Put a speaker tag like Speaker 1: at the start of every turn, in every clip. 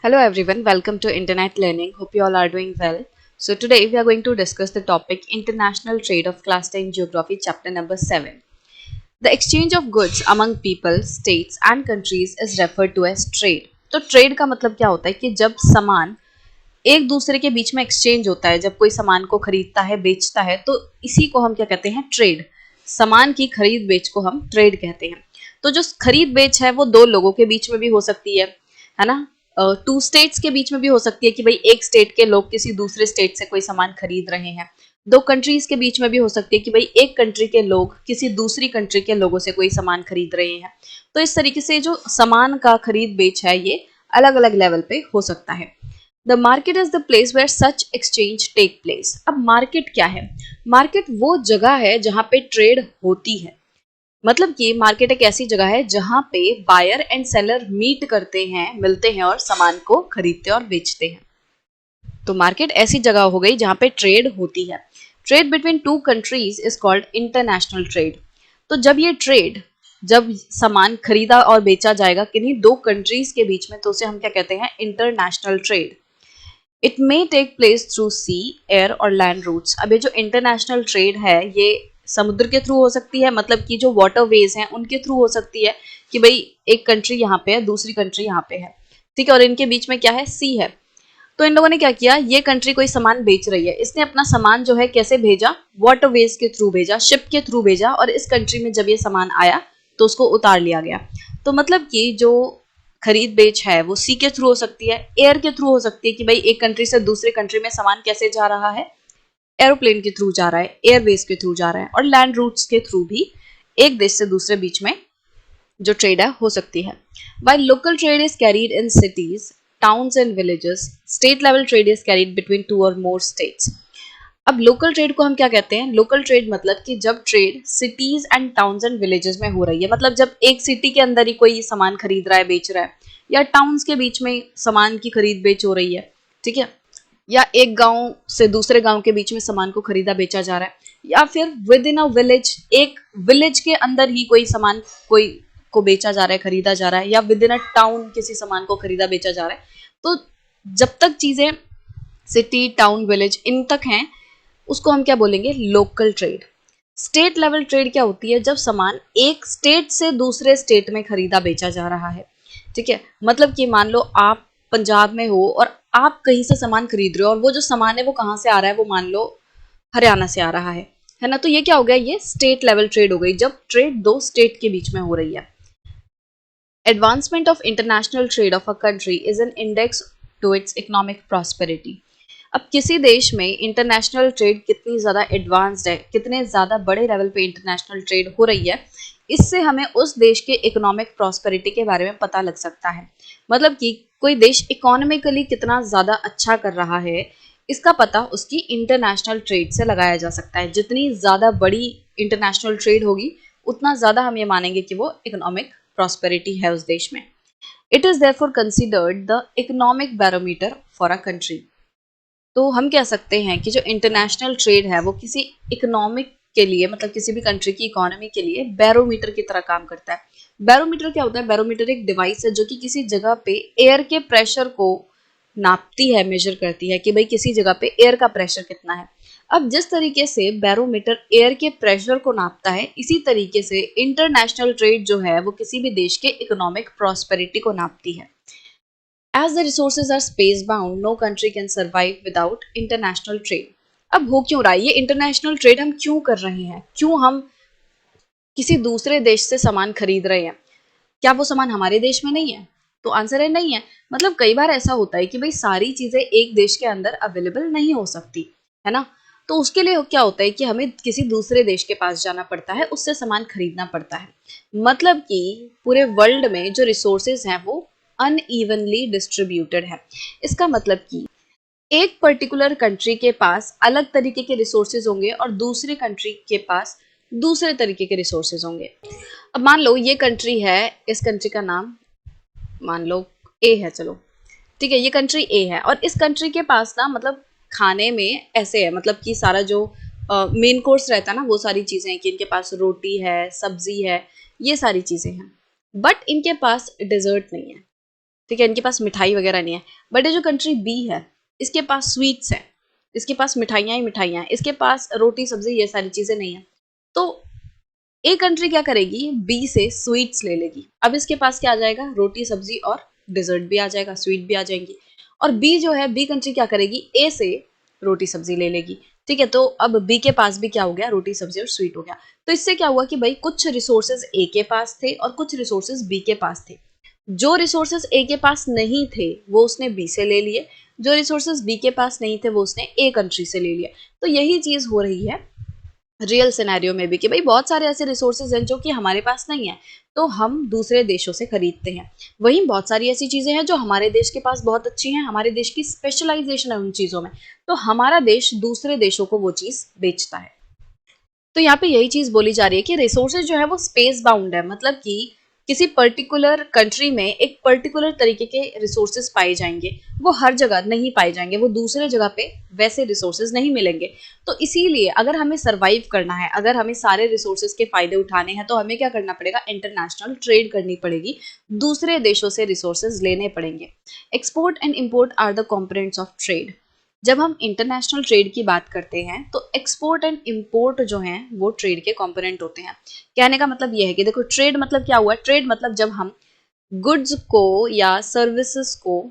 Speaker 1: Hello everyone, welcome to Internet Learning. Hope you all are doing well. So today we are going to discuss the topic International Trade of Class 10 Geography chapter number 7. The exchange of goods among people, states and countries is referred to as trade. तो trade का मतलब क्या होता है कि जब सामान एक दूसरे के बीच में एक्सचेंज होता है, जब कोई सामान को खरीदता है बेचता है तो इसी को हम क्या कहते हैं, ट्रेड। सामान की खरीद बेच को हम ट्रेड कहते हैं। तो जो खरीद बेच है वो दो लोगों के बीच में भी हो सकती है ना। टू स्टेट्स के बीच में भी हो सकती है कि भाई एक स्टेट के लोग किसी दूसरे स्टेट से कोई सामान खरीद रहे हैं। दो कंट्रीज के बीच में भी हो सकती है कि भाई एक कंट्री के लोग किसी दूसरी कंट्री के लोगों से कोई सामान खरीद रहे हैं। तो इस तरीके से जो सामान का खरीद बेच है ये अलग अलग लेवल पे हो सकता है। The market is the place where such exchange take place. अब मार्केट क्या है? मार्केट वो जगह है जहां पे ट्रेड होती है। मतलब कि मार्केट एक ऐसी जगह है जहां पे बायर एंड सेलर मीट करते हैं, मिलते हैं और सामान को खरीदते और बेचते हैं। तो मार्केट ऐसी जगह हो गई जहां पे ट्रेड होती है। Trade between two countries is called international trade. तो जब सामान खरीदा और बेचा जाएगा किन्हीं दो कंट्रीज के बीच में तो उसे हम क्या कहते हैं, international trade. It may take place through sea, air और लैंड रूट्स। अब ये जो इंटरनेशनल ट्रेड है ये समुद्र के थ्रू हो सकती है, मतलब कि जो वाटरवेज हैं उनके थ्रू हो सकती है कि भाई एक कंट्री यहाँ पे है, दूसरी कंट्री यहाँ पे है, ठीक है, और इनके बीच में क्या है, सी है। तो इन लोगों ने क्या किया, ये कंट्री कोई सामान बेच रही है, इसने अपना सामान जो है कैसे भेजा, वाटरवेज के थ्रू भेजा, शिप के थ्रू भेजा, और इस कंट्री में जब ये सामान आया तो उसको उतार लिया गया। तो मतलब कि जो खरीद बेच है वो सी के थ्रू हो सकती है, एयर के थ्रू हो सकती है कि भाई एक कंट्री से दूसरे कंट्री में सामान कैसे जा रहा है, एरोप्लेन के थ्रू जा रहा है, एयरवेज के थ्रू जा रहा है, और लैंड रूट्स के थ्रू भी एक देश से दूसरे बीच में जो ट्रेड है हो सकती है। While local trade is carried in cities, towns and villages, state level trade is carried between two or more states. अब लोकल ट्रेड को हम क्या कहते हैं? लोकल ट्रेड मतलब कि जब trade cities and towns and villages में हो रही है, मतलब जब एक सिटी के अंदर ही कोई सामान खरीद रहा है, बेच रहा है, या टाउन्स के बीच में सामान की खरीद बेच हो रही है, ठीक है, या एक गांव से दूसरे गांव के बीच में सामान को खरीदा बेचा जा रहा है, या फिर विद इन अ विलेज, एक विलेज के अंदर ही कोई सामान कोई को बेचा जा रहा है, खरीदा जा रहा है, या विद इन अ टाउन किसी सामान को खरीदा बेचा जा रहा है। तो जब तक चीजें सिटी टाउन विलेज इन तक हैं उसको हम क्या बोलेंगे, local trade. State level trade क्या होती है? जब सामान एक स्टेट से दूसरे स्टेट में खरीदा बेचा जा रहा है, ठीक है, मतलब कि मान लो आप पंजाब में हो और आप कहीं से सामान खरीद रहे हो और वो जो सामान है वो कहाँ से आ रहा है, वो मान लो हरियाणा से आ रहा है ना। तो ये क्या हो गया, ये स्टेट लेवल ट्रेड हो गई, जब ट्रेड दो स्टेट के बीच में हो रही है। Advancement of international trade of a country is an index to its economic prosperity. अब किसी देश में इंटरनेशनल ट्रेड कितनी ज़्यादा एडवांस्ड है, कितने ज़्यादा बड़े लेवल पे इंटरनेशनल ट्रेड हो रही है, इससे हमें उस देश के इकोनॉमिक प्रॉस्पेरिटी के बारे में पता लग सकता है। मतलब कि कोई देश इकोनॉमिकली कितना ज़्यादा अच्छा कर रहा है, इसका पता उसकी इंटरनेशनल ट्रेड से लगाया जा सकता है। जितनी ज़्यादा बड़ी इंटरनेशनल ट्रेड होगी उतना ज़्यादा हम ये मानेंगे कि वो इकोनॉमिक प्रॉस्पेरिटी है उस देश में। It is therefore considered the economic barometer for a country. तो हम कह सकते हैं कि जो इंटरनेशनल ट्रेड है वो किसी इकोनॉमिक के लिए, मतलब किसी भी कंट्री की इकोनॉमी के लिए बैरोमीटर की तरह काम करता है। बैरोमीटर क्या होता है? बैरोमीटर एक डिवाइस है जो कि किसी जगह पे एयर के प्रेशर को नापती है, मेजर करती है कि भाई किसी जगह पे एयर का प्रेशर कितना है। अब जिस तरीके से बैरोमीटर एयर के प्रेशर को नापता है, इसी तरीके से इंटरनेशनल ट्रेड जो है वो किसी भी देश के इकोनॉमिक प्रॉस्पेरिटी को नापती है। As the resources are space bound, no country can survive without international trade. अब हो क्यों रहा है ये इंटरनेशनल ट्रेड? हम क्यों कर रहे हैं? क्यों हम किसी दूसरे देश से सामान खरीद रहे हैं? क्या वो सामान हमारे देश में नहीं है? तो आंसर है नहीं है। मतलब कई बार ऐसा होता है कि भाई सारी चीजें एक देश के अंदर अवेलेबल नहीं हो सकती, है ना। तो उसके लिए क्या होता है कि हमें किसी दूसरे देश के पास जाना पड़ता है, उससे सामान खरीदना पड़ता है। मतलब कि पूरे वर्ल्ड में जो रिसोर्सेज हैं वो अनइवनली डिस्ट्रीब्यूटेड है। इसका मतलब कि एक पर्टिकुलर कंट्री के पास अलग तरीके के रिसोर्सेज होंगे और दूसरे कंट्री के पास दूसरे तरीके के रिसोर्सेज होंगे। अब मान लो ये कंट्री है, इस कंट्री का नाम मान लो ए है, चलो ठीक है, ये कंट्री ए है और इस कंट्री के पास ना, मतलब खाने में ऐसे है, मतलब कि सारा जो मेन कोर्स रहता है ना वो सारी चीजें हैं कि इनके पास रोटी है, सब्जी है, ये सारी चीजें हैं, बट इनके पास डेजर्ट नहीं है, ठीक है, इनके पास मिठाई वगैरह नहीं है। बट ये जो कंट्री बी है, इसके पास स्वीट्स है, इसके पास मिठाइयाँ ही मिठाइयाँ हैं, इसके पास रोटी सब्जी ये सारी चीजें नहीं है। तो ए कंट्री क्या करेगी, बी से स्वीट्स ले लेगी। अब इसके पास क्या आ जाएगा, रोटी सब्जी और डिजर्ट भी आ जाएगा, स्वीट भी आ जाएंगी। और बी जो है, बी कंट्री क्या करेगी, ए से रोटी सब्जी ले लेगी। ठीक है, तो अब बी के पास भी क्या हो गया, रोटी सब्जी और स्वीट हो गया। तो इससे क्या हुआ कि भाई कुछ रिसोर्सेज ए के पास थे और कुछ रिसोर्सेज बी के पास थे। जो रिसोर्सेज ए के पास नहीं थे वो उसने बी से ले लिए, जो रिसोर्सेज बी के पास नहीं थे वो उसने ए कंट्री से ले लिया। तो यही चीज हो रही है रियल सिनेरियो में भी कि भाई बहुत सारे ऐसे रिसोर्सेज हैं जो कि हमारे पास नहीं है, तो हम दूसरे देशों से खरीदते हैं। वहीं बहुत सारी ऐसी चीजें हैं जो हमारे देश के पास बहुत अच्छी हैं, हमारे देश की स्पेशलाइजेशन है उन चीजों में, तो हमारा देश दूसरे देशों को वो चीज बेचता है। तो यहाँ पे यही चीज बोली जा रही है कि रिसोर्सेज जो है वो स्पेस बाउंड है, मतलब कि किसी पर्टिकुलर कंट्री में एक पर्टिकुलर तरीके के रिसोर्सेज पाए जाएंगे, वो हर जगह नहीं पाए जाएंगे, वो दूसरे जगह पे वैसे रिसोर्सेज नहीं मिलेंगे। तो इसीलिए अगर हमें सरवाइव करना है, अगर हमें सारे रिसोर्सेज के फायदे उठाने हैं, तो हमें क्या करना पड़ेगा, इंटरनेशनल ट्रेड करनी पड़ेगी, दूसरे देशों से रिसोर्सेज लेने पड़ेंगे। Export and import are the components of trade. जब हम इंटरनेशनल ट्रेड की बात करते हैं तो एक्सपोर्ट एंड इंपोर्ट जो हैं वो ट्रेड के कंपोनेंट होते हैं। कहने का मतलब यह है कि देखो, ट्रेड मतलब क्या हुआ, ट्रेड मतलब जब हम गुड्स को या सर्विसेज को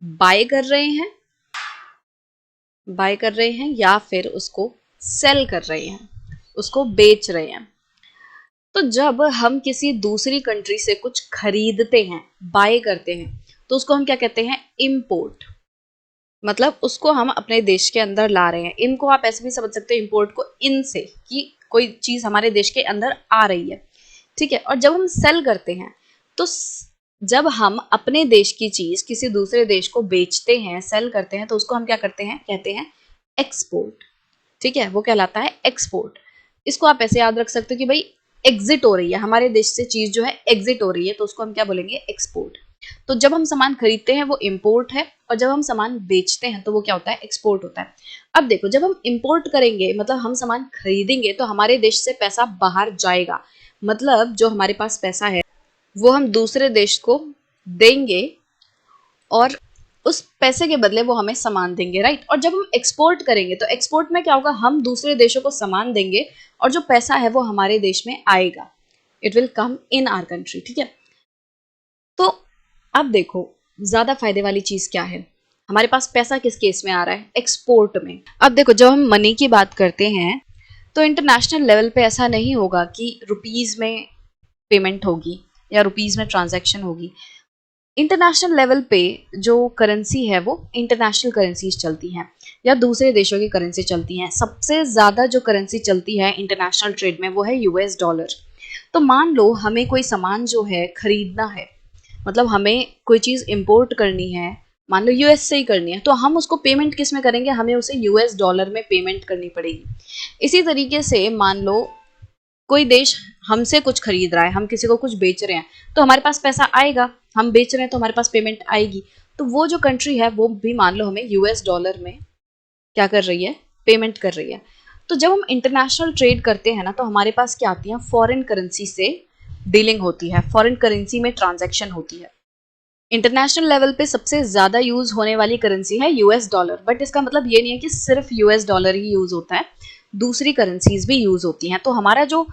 Speaker 1: बाय कर रहे हैं, या फिर उसको सेल कर रहे हैं, उसको बेच रहे हैं। तो जब हम किसी दूसरी कंट्री से कुछ खरीदते हैं, बाय करते हैं, तो उसको हम क्या कहते हैं, इम्पोर्ट। मतलब उसको हम अपने देश के अंदर ला रहे हैं। इनको आप ऐसे भी समझ सकते हैं, इंपोर्ट को इन से, कि कोई चीज हमारे देश के अंदर आ रही है। ठीक है, और जब हम सेल करते हैं, तो जब हम अपने देश की चीज किसी दूसरे देश को बेचते हैं, सेल करते हैं, तो उसको हम क्या करते हैं, कहते हैं एक्सपोर्ट। ठीक है, वो कहलाता है एक्सपोर्ट। इसको आप ऐसे याद रख सकते हो कि भाई एग्जिट हो रही है, हमारे देश से चीज जो है एग्जिट हो रही है, तो उसको हम क्या बोलेंगे, एक्सपोर्ट। तो जब हम सामान खरीदते हैं वो इंपोर्ट है, और जब हम सामान बेचते हैं तो वो क्या होता है, एक्सपोर्ट होता है। अब देखो, जब हम इंपोर्ट करेंगे मतलब हम सामान खरीदेंगे, तो हमारे देश से पैसा बाहर जाएगा, मतलब जो हमारे पास पैसा है वो हम दूसरे देश को देंगे, और उस पैसे के बदले वो हमें सामान देंगे, राइट। और जब हम एक्सपोर्ट करेंगे तो एक्सपोर्ट में क्या होगा, हम दूसरे देशों को सामान देंगे और जो पैसा है वो हमारे देश में आएगा, it will come in our country. ठीक है, तो अब देखो ज्यादा फायदे वाली चीज क्या है, हमारे पास पैसा किस केस में आ रहा है, एक्सपोर्ट में। अब देखो, जब हम मनी की बात करते हैं तो इंटरनेशनल लेवल पे ऐसा नहीं होगा कि रुपीज में पेमेंट होगी या रुपीज में ट्रांजैक्शन होगी। इंटरनेशनल लेवल पे जो करेंसी है वो इंटरनेशनल करेंसीज चलती हैं या दूसरे देशों की करेंसी चलती हैं। सबसे ज़्यादा जो करेंसी चलती है इंटरनेशनल ट्रेड में वो है यूएस डॉलर। तो मान लो हमें कोई सामान जो है खरीदना है, मतलब हमें कोई चीज़ इंपोर्ट करनी है, मान लो यूएस से ही करनी है, तो हम उसको पेमेंट किस में करेंगे, हमें उसे यूएस डॉलर में पेमेंट करनी पड़ेगी। इसी तरीके से मान लो कोई देश हमसे कुछ खरीद रहा है, हम किसी को कुछ बेच रहे हैं, तो हमारे पास पैसा आएगा, हम बेच रहे हैं तो हमारे पास पेमेंट आएगी। तो वो जो कंट्री है वो भी मान लो हमें यूएस डॉलर में क्या कर रही है, पेमेंट कर रही है। तो जब हम इंटरनेशनल ट्रेड करते हैं ना, तो हमारे पास क्या आती है, फॉरेन करेंसी से डीलिंग होती है, फॉरेन करेंसी में ट्रांजैक्शन होती है। इंटरनेशनल लेवल पे सबसे ज्यादा यूज होने वाली करेंसी है यूएस डॉलर, बट इसका मतलब ये नहीं है कि सिर्फ यूएस डॉलर ही यूज होता है, दूसरी करेंसीज भी यूज होती हैं। तो हमारा जो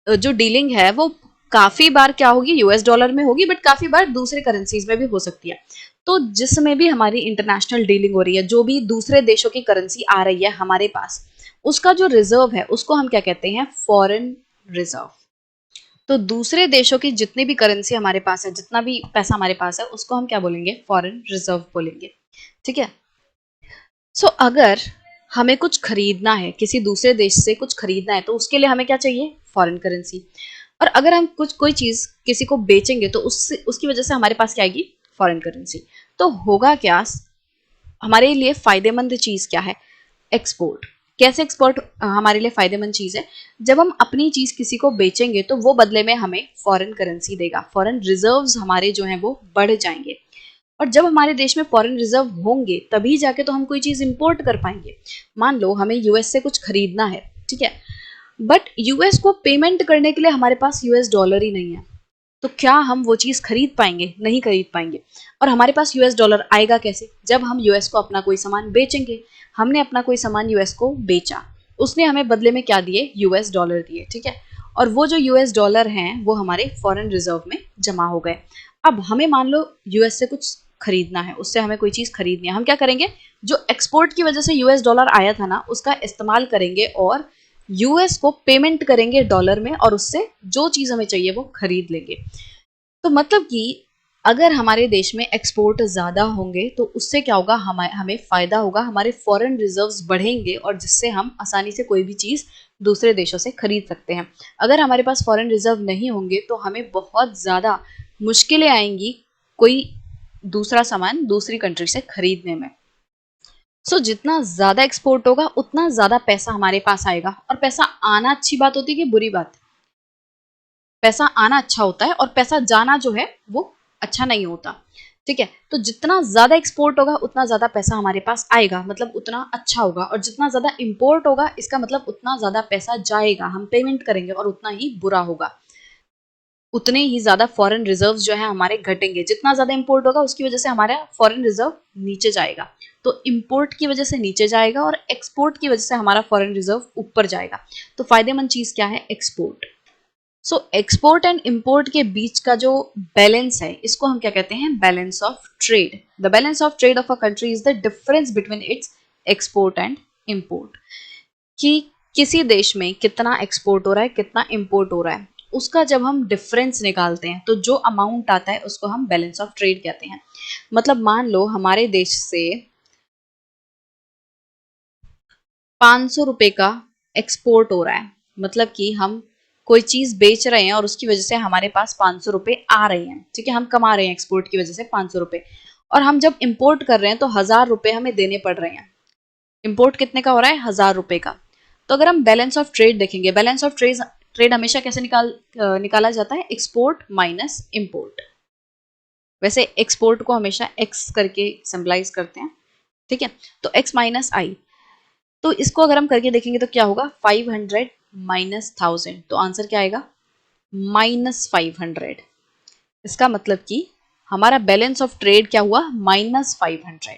Speaker 1: जो डीलिंग है वो काफी बार क्या होगी, यूएस डॉलर में होगी, बट काफी बार दूसरे करेंसीज में भी हो सकती है। तो जिसमें भी हमारी इंटरनेशनल डीलिंग हो रही है, जो भी दूसरे देशों की करेंसी आ रही है हमारे पास, उसका जो रिजर्व है उसको हम क्या कहते हैं, फॉरेन रिजर्व। तो दूसरे देशों की जितनी भी करेंसी हमारे पास है, जितना भी पैसा हमारे पास है, उसको हम क्या बोलेंगे, फॉरेन रिजर्व बोलेंगे। ठीक है, सो अगर हमें कुछ खरीदना है, किसी दूसरे देश से कुछ खरीदना है, तो उसके लिए हमें क्या चाहिए, फॉरेन करेंसी। और अगर हम कुछ कोई चीज किसी को बेचेंगे तो उससे उसकी वजह से हमारे पास क्या आएगी, फॉरेन करेंसी। तो होगा क्या, हमारे लिए फायदेमंद चीज क्या है, एक्सपोर्ट। कैसे एक्सपोर्ट हमारे लिए फायदेमंद चीज है, जब हम अपनी चीज किसी को बेचेंगे तो वो बदले में हमें फॉरेन करेंसी देगा, फॉरेन रिजर्व्स हमारे जो हैं वो बढ़ जाएंगे। और जब हमारे देश में फॉरेन रिजर्व होंगे तभी जाके तो हम कोई चीज इंपोर्ट कर पाएंगे। मान लो हमें यूएस से कुछ खरीदना है, ठीक है, बट यूएस को पेमेंट करने के लिए हमारे पास यूएस डॉलर ही नहीं है, तो क्या हम वो चीज़ खरीद पाएंगे? नहीं खरीद पाएंगे। और हमारे पास यूएस डॉलर आएगा कैसे? जब हम यूएस को अपना कोई सामान बेचेंगे। हमने अपना कोई सामान यूएस को बेचा, उसने हमें बदले में क्या दिए? यूएस डॉलर दिए, ठीक है। और वो जो यूएस डॉलर हैं वो हमारे फॉरेन रिजर्व में जमा हो गए। अब हमें मान लो यूएस से कुछ खरीदना है, उससे हमें कोई चीज़ खरीदनी है, हम क्या करेंगे? जो एक्सपोर्ट की वजह से यूएस डॉलर आया था ना, उसका इस्तेमाल करेंगे और यूएस को पेमेंट करेंगे डॉलर में, और उससे जो चीज़ हमें चाहिए वो खरीद लेंगे। तो मतलब कि अगर हमारे देश में एक्सपोर्ट ज़्यादा होंगे तो उससे क्या होगा? हमें फ़ायदा होगा, हमारे फॉरेन रिजर्व्स बढ़ेंगे और जिससे हम आसानी से कोई भी चीज़ दूसरे देशों से खरीद सकते हैं। अगर हमारे पास फॉरेन रिजर्व नहीं होंगे तो हमें बहुत ज़्यादा मुश्किलें आएंगी कोई दूसरा सामान दूसरी कंट्री से खरीदने में। सो जितना ज़्यादा एक्सपोर्ट होगा उतना ज़्यादा पैसा हमारे पास आएगा। और पैसा आना अच्छी बात होती है कि बुरी बात? पैसा आना अच्छा होता है और पैसा जाना जो है वो अच्छा नहीं होता, ठीक है। तो जितना ज्यादा एक्सपोर्ट होगा उतना ज्यादा पैसा हमारे पास आएगा, मतलब उतना अच्छा होगा। और जितना ज्यादा इंपोर्ट होगा इसका मतलब उतना ज्यादा पैसा जाएगा, हम पेमेंट करेंगे और उतना ही बुरा होगा। उतने ही ज्यादा फॉरेन रिजर्व जो है हमारे घटेंगे। जितना ज्यादा इंपोर्ट होगा उसकी वजह से हमारा फॉरेन रिजर्व नीचे जाएगा, तो इंपोर्ट की वजह से नीचे जाएगा और एक्सपोर्ट की वजह से हमारा फॉरेन रिजर्व ऊपर जाएगा। तो फायदेमंद चीज क्या है? Export. So export and import के बीच का जो बैलेंस है इसको हम क्या कहते हैं? Balance of trade. The balance of trade of a country is the difference between its export and import. कि किसी देश में कितना एक्सपोर्ट हो रहा है, कितना इंपोर्ट हो रहा है, उसका जब हम डिफरेंस निकालते हैं तो जो अमाउंट आता है उसको हम बैलेंस ऑफ ट्रेड कहते हैं। मतलब मान लो हमारे देश से 500 रुपए का एक्सपोर्ट हो रहा है, मतलब कि हम कोई चीज बेच रहे हैं और उसकी वजह से हमारे पास 500 रुपए आ रहे हैं, ठीक है, हम कमा रहे हैं एक्सपोर्ट की वजह से 500 रुपए। और हम जब इंपोर्ट कर रहे हैं तो 1000 रुपए हमें देने पड़ रहे हैं। इंपोर्ट कितने का हो रहा है? 1000 रुपए का। तो अगर हम बैलेंस ऑफ ट्रेड देखेंगे, बैलेंस ऑफ ट्रेड हमेशा कैसे निकाला जाता है? Export minus import. वैसे एक्सपोर्ट को हमेशा एक्स करके सिंबलाइज करते हैं, ठीक है। तो एक्स माइनस आई। तो इसको अगर हम करके देखेंगे तो क्या होगा? 500 माइनस 1000, तो आंसर क्या आएगा? -500। इसका मतलब कि हमारा बैलेंस ऑफ ट्रेड क्या हुआ? -500।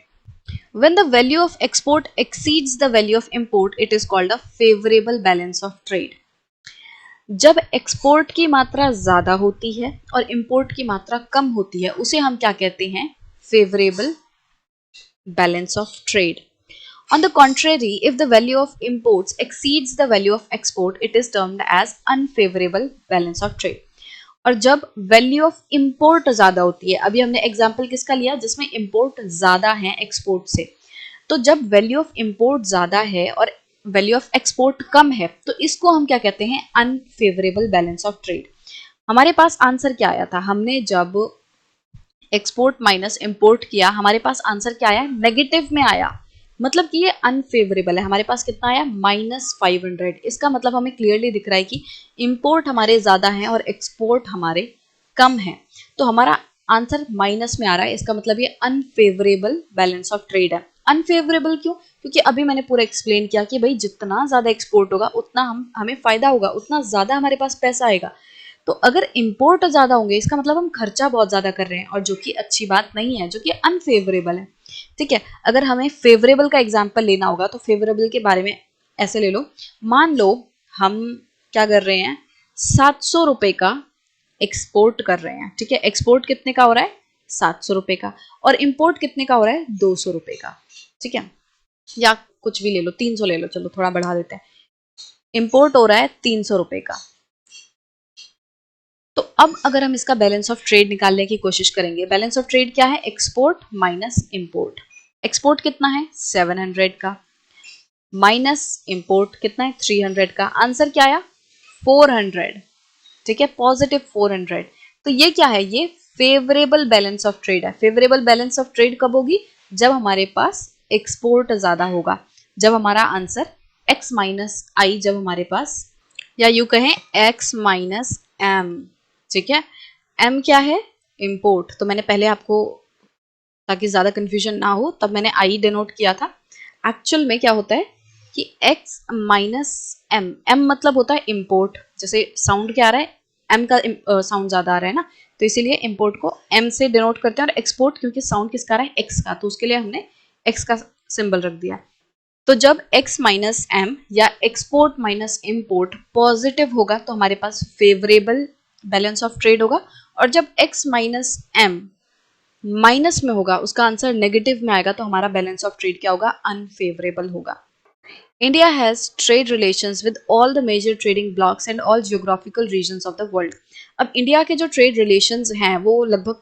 Speaker 1: When the value of export exceeds the value of import, it is called a favorable balance of trade. जब एक्सपोर्ट की मात्रा ज्यादा होती है और इंपोर्ट की मात्रा कम होती है उसे हम क्या कहते हैं? Favourable balance of trade. On the contrary, if the value of imports exceeds the value of export, it is termed as unfavorable balance of trade. और जब वैल्यू ऑफ इंपोर्ट ज्यादा होती है, अभी हमने एग्जांपल किसका लिया? जिसमें इंपोर्ट ज्यादा है एक्सपोर्ट से। तो जब वैल्यू ऑफ इंपोर्ट ज्यादा है और वैल्यू ऑफ एक्सपोर्ट कम है तो इसको हम क्या कहते हैं? Unfavourable balance of trade. हमारे पास आंसर क्या आया था? हमने जब एक्सपोर्ट माइनस इंपोर्ट किया हमारे पास आंसर क्या आया? नेगेटिव में आया, मतलब कि ये अनफेवरेबल है। हमारे पास कितना आया? -500. इसका मतलब हमें क्लियरली दिख रहा है कि इंपोर्ट हमारे ज्यादा है और एक्सपोर्ट हमारे कम है, तो हमारा आंसर माइनस में आ रहा है। इसका मतलब ये अनफेवरेबल बैलेंस ऑफ ट्रेड है। अनफेवरेबल क्यों? क्योंकि अभी मैंने पूरा एक्सप्लेन किया कि भाई जितना ज्यादा एक्सपोर्ट होगा उतना हमें फायदा होगा, उतना ज्यादा हमारे पास पैसा आएगा। तो अगर इंपोर्ट ज्यादा होंगे इसका मतलब हम खर्चा बहुत ज्यादा कर रहे हैं, और जो कि अच्छी बात नहीं है, जो कि अनफेवरेबल है, ठीक है। अगर हमें फेवरेबल का एग्जाम्पल लेना होगा तो फेवरेबल के बारे में ऐसे ले लो। मान लो हम क्या कर रहे हैं? 700 रुपए का एक्सपोर्ट कर रहे हैं, ठीक है। एक्सपोर्ट कितने का हो रहा है? 700 रुपए का। और इंपोर्ट कितने का हो रहा है? 200 रुपए का, ठीक है। या कुछ भी ले लो, 300 ले लो, चलो थोड़ा बढ़ा देते हैं। इंपोर्ट हो रहा है 300 रुपए का। तो अब अगर हम इसका बैलेंस ऑफ ट्रेड निकालने की कोशिश करेंगे, बैलेंस ऑफ ट्रेड क्या है? Export minus import. एक्सपोर्ट कितना है? 700 का, माइनस इंपोर्ट कितना है? 300 का। आंसर क्या आया? 400, ठीक है, +400। तो ये क्या है? ये फेवरेबल बैलेंस ऑफ ट्रेड है। फेवरेबल बैलेंस ऑफ ट्रेड कब होगी? जब हमारे पास एक्सपोर्ट ज्यादा होगा, जब हमारा आंसर x माइनस आई, जब हमारे पास, या यू कहें x माइनस एम, ठीक है। m क्या है? इंपोर्ट। तो मैंने पहले आपको, ताकि ज्यादा कंफ्यूजन ना हो, तब मैंने आई डिनोट किया था। एक्चुअल में क्या होता है कि x माइनस एम, एम मतलब होता है इंपोर्ट। जैसे साउंड क्या आ रहा है? एम का साउंड ज़्यादा आ रहा है ना, तो इसीलिए इम्पोर्ट को एम से डिनोट करते हैं, और एक्सपोर्ट क्योंकि साउंड किसका आ रहा है, एक्स का, तो उसके लिए हमने एक्स का सिंबल रख दिया। तो जब x माइनस एम या एक्सपोर्ट माइनस इम्पोर्ट पॉजिटिव होगा तो हमारे पास फेवरेबल बैलेंस ऑफ ट्रेड होगा, और जब x माइनस एम माइनस में होगा, उसका आंसर नेगेटिव में आएगा, तो हमारा बैलेंस ऑफ ट्रेड क्या होगा, अनफेवरेबल होगा। India has trade relations with all the major trading blocks and all geographical regions of the world. अब इंडिया के जो ट्रेड रिलेशंस हैं वो लगभग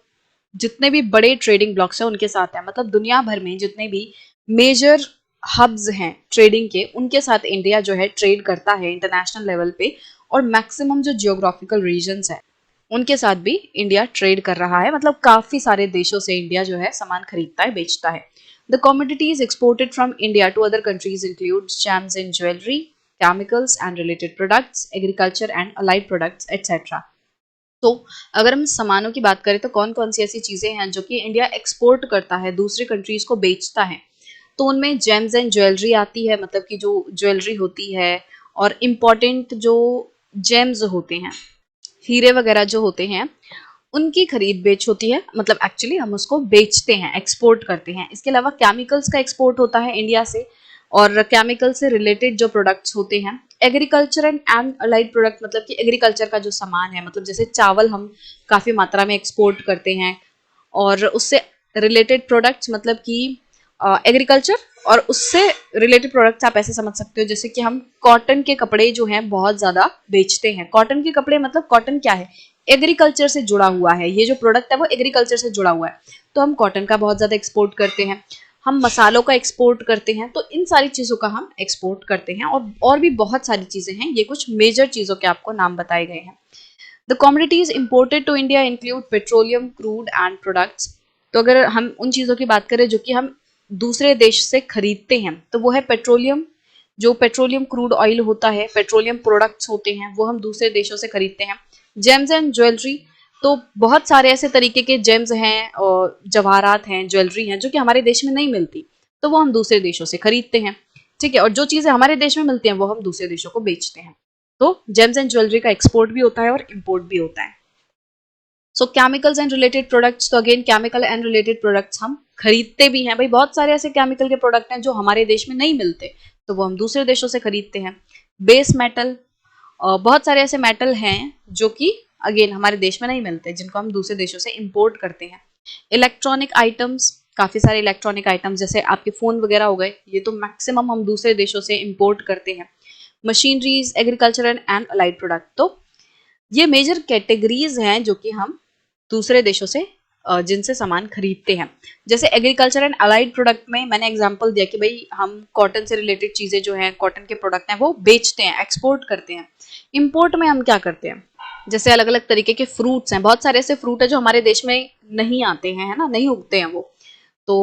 Speaker 1: जितने भी बड़े ट्रेडिंग ब्लॉक्स हैं उनके साथ हैं, मतलब दुनिया भर में जितने भी मेजर हब्स हैं ट्रेडिंग के, उनके साथ इंडिया जो है ट्रेड करता है इंटरनेशनल लेवल पे, और मैक्सिमम जो जियोग्राफिकल रीजन्स हैं उनके साथ भी इंडिया ट्रेड कर रहा है, मतलब काफी सारे देशों से इंडिया जो है सामान खरीदता है, बेचता है। The commodities exported from India to other countries include gems and jewelry, chemicals and related products, agriculture and allied products, etc. तो अगर हम सामानों की बात करें तो कौन कौन सी ऐसी चीजें हैं जो कि इंडिया एक्सपोर्ट करता है, दूसरी कंट्रीज को बेचता है, तो उनमें जेम्स एंड ज्वेलरी आती है, मतलब कि जो ज्वेलरी होती है, और इम्पॉर्टेंट जो जेम्स होते हैं, हीरे वगैरह जो होते हैं, उनकी खरीद बेच होती है, मतलब एक्चुअली हम उसको बेचते हैं, एक्सपोर्ट करते हैं। इसके अलावा केमिकल्स का एक्सपोर्ट होता है इंडिया से, और केमिकल से रिलेटेड जो प्रोडक्ट्स होते हैं, एग्रीकल्चर एंड अलाइड प्रोडक्ट, मतलब कि एग्रीकल्चर का जो सामान है, मतलब जैसे चावल हम काफ़ी मात्रा में एक्सपोर्ट करते हैं, और उससे रिलेटेड प्रोडक्ट्स मतलब कि एग्रीकल्चर, और उससे रिलेटेड प्रोडक्ट्स आप ऐसे समझ सकते हो जैसे कि हम कॉटन के कपड़े जो हैं बहुत ज़्यादा बेचते हैं। कॉटन के कपड़े मतलब कॉटन क्या है, एग्रीकल्चर से जुड़ा हुआ है, ये जो प्रोडक्ट है वो एग्रीकल्चर से जुड़ा हुआ है, तो हम कॉटन का बहुत ज़्यादा एक्सपोर्ट करते हैं, हम मसालों का एक्सपोर्ट करते हैं, तो इन सारी चीज़ों का हम एक्सपोर्ट करते हैं, और भी बहुत सारी चीज़ें हैं, ये कुछ मेजर चीज़ों के आपको नाम बताए गए हैं। The commodities imported to India include petroleum, crude and products. तो अगर हम उन चीज़ों की बात करें जो कि हम दूसरे देश से खरीदते हैं, तो वो है पेट्रोलियम, जो पेट्रोलियम क्रूड ऑयल होता है, पेट्रोलियम प्रोडक्ट्स होते हैं, वो हम दूसरे देशों से खरीदते हैं। जेम्स एंड ज्वेलरी, तो बहुत सारे ऐसे तरीके के जेम्स हैं और जवाहरात हैं, ज्वेलरी हैं जो कि हमारे देश में नहीं मिलती, तो वो हम दूसरे देशों से खरीदते हैं, ठीक है, और जो चीज़ें हमारे देश में मिलती हैं वो हम दूसरे देशों को बेचते हैं। तो जेम्स एंड ज्वेलरी का एक्सपोर्ट भी होता है और इम्पोर्ट भी होता है। सो केमिकल्स एंड रिलेटेड प्रोडक्ट्स, तो again chemical and related products हम खरीदते भी हैं भाई, बहुत सारे ऐसे केमिकल के प्रोडक्ट हैं जो हमारे देश में नहीं मिलते, तो वो हम दूसरे देशों से खरीदते हैं। बेस मेटल, बहुत सारे ऐसे मेटल हैं जो कि अगेन हमारे देश में नहीं मिलते, जिनको हम दूसरे देशों से इंपोर्ट करते हैं। इलेक्ट्रॉनिक आइटम्स, काफ़ी सारे इलेक्ट्रॉनिक आइटम्स जैसे आपके फ़ोन वगैरह हो गए, ये तो मैक्सिमम हम दूसरे देशों से इंपोर्ट करते हैं। Machineries, agriculture and allied product, तो ये मेजर कैटेगरीज हैं जो कि हम दूसरे देशों से जिनसे सामान खरीदते हैं। जैसे एग्रीकल्चर एंड अलाइड प्रोडक्ट में मैंने एग्जांपल दिया कि भाई हम कॉटन से रिलेटेड चीज़ें जो हैं, कॉटन के प्रोडक्ट हैं, वो बेचते हैं, एक्सपोर्ट करते हैं। इंपोर्ट में हम क्या करते हैं, जैसे अलग अलग तरीके के फ्रूट्स हैं, बहुत सारे ऐसे फ्रूट है जो हमारे देश में नहीं आते हैं, है ना, नहीं उगते हैं वो, तो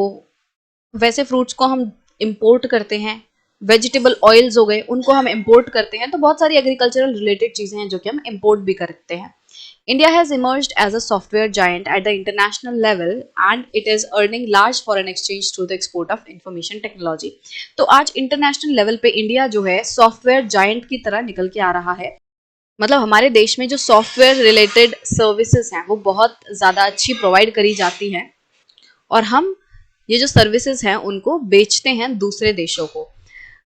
Speaker 1: वैसे फ्रूट्स को हम इंपोर्ट करते हैं। वेजिटेबल ऑयल्स हो गए, उनको हम इंपोर्ट करते हैं, तो बहुत सारी एग्रीकल्चरल रिलेटेड चीज़ें हैं जो कि हम इंपोर्ट भी करते हैं। India has emerged as a software giant at the international level and it is earning large foreign exchange through the export of information technology. तो आज इंटरनेशनल लेवल पे इंडिया जो है सॉफ्टवेयर जायंट की तरह निकल के आ रहा है, मतलब हमारे देश में जो सॉफ्टवेयर रिलेटेड सर्विसेज हैं वो बहुत ज़्यादा अच्छी प्रोवाइड करी जाती हैं, और हम ये जो सर्विसेज हैं उनको बेचते हैं दूसरे देशों को।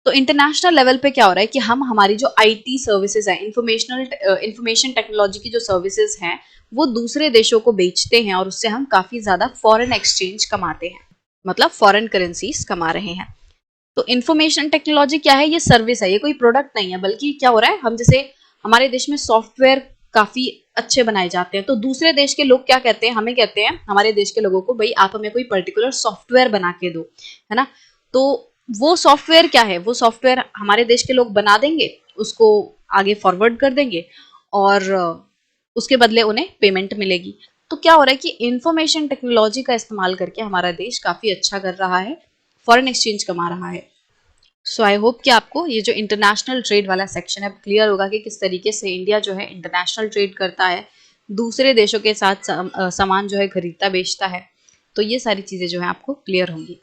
Speaker 1: तो इंटरनेशनल लेवल पे क्या हो रहा है कि हम हमारी जो आईटी सर्विसेज है, इंफॉर्मेशन टेक्नोलॉजी की जो सर्विसेज हैं, वो दूसरे देशों को बेचते हैं, और उससे हम काफ़ी ज़्यादा फॉरेन एक्सचेंज कमाते हैं, मतलब फॉरेन करेंसीज कमा रहे हैं। तो इंफॉर्मेशन टेक्नोलॉजी क्या है, ये सर्विस है, ये कोई प्रोडक्ट नहीं है, बल्कि क्या हो रहा है, हम जैसे हमारे देश में सॉफ्टवेयर काफ़ी अच्छे बनाए जाते हैं, तो दूसरे देश के लोग क्या कहते हैं, हमें कहते हैं हमारे देश के लोगों को, भाई आप हमें कोई पर्टिकुलर सॉफ्टवेयर बना के दो, है ना, तो वो सॉफ्टवेयर क्या है, वो सॉफ्टवेयर हमारे देश के लोग बना देंगे, उसको आगे फॉरवर्ड कर देंगे, और उसके बदले उन्हें पेमेंट मिलेगी। तो क्या हो रहा है कि इंफॉर्मेशन टेक्नोलॉजी का इस्तेमाल करके हमारा देश काफ़ी अच्छा कर रहा है, फॉरेन एक्सचेंज कमा रहा है। सो आई होप कि आपको ये जो इंटरनेशनल ट्रेड वाला सेक्शन है क्लियर होगा कि किस तरीके से इंडिया जो है इंटरनेशनल ट्रेड करता है, दूसरे देशों के साथ सामान जो है खरीदता बेचता है, तो ये सारी चीज़ें जो है आपको क्लियर होंगी।